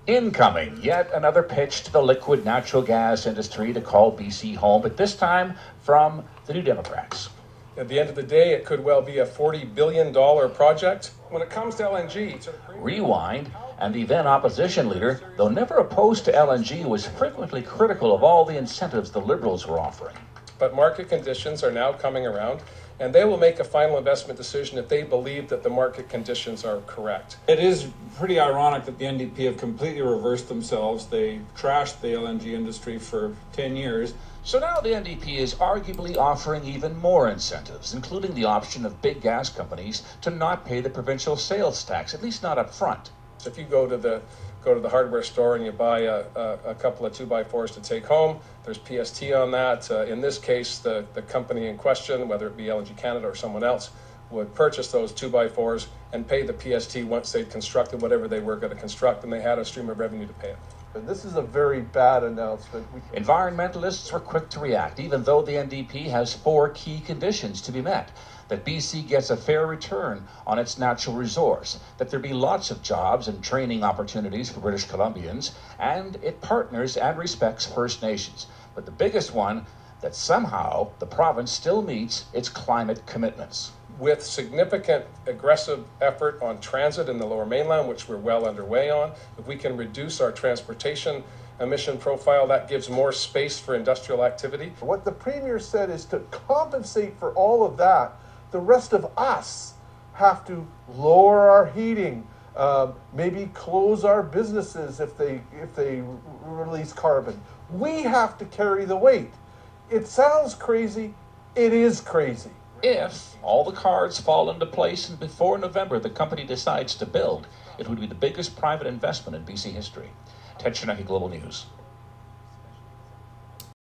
Incoming, yet another pitch to the liquid natural gas industry to call BC home, but this time from the New Democrats. At the end of the day, it could well be a $40 billion project. When it comes to LNG... Rewind, and the then opposition leader, though never opposed to LNG, was frequently critical of all the incentives the Liberals were offering. But market conditions are now coming around, and they will make a final investment decision if they believe that the market conditions are correct. It is pretty ironic that the NDP have completely reversed themselves. They trashed the LNG industry for 10 years. So now the NDP is arguably offering even more incentives, including the option of big gas companies to not pay the provincial sales tax, at least not up front. So if you go to the hardware store and you buy a couple of 2x4s to take home, there's PST on that. In this case, the company in question, whether it be LNG Canada or someone else, would purchase those 2x4s and pay the PST once they'd constructed whatever they were going to construct, and they had a stream of revenue to pay it. This is a very bad announcement. Environmentalists were quick to react, even though the NDP has 4 key conditions to be met. That BC gets a fair return on its natural resource, that there be lots of jobs and training opportunities for British Columbians, and it partners and respects First Nations. But the biggest one, that somehow the province still meets its climate commitments. With significant aggressive effort on transit in the Lower Mainland, which we're well underway on, if we can reduce our transportation emission profile, that gives more space for industrial activity. What the Premier said is to compensate for all of that, the rest of us have to lower our heating, maybe close our businesses if they release carbon. We have to carry the weight. It sounds crazy. It is crazy. If all the cards fall into place and before November the company decides to build, it would be the biggest private investment in BC history. Ted Chernecki, Global News.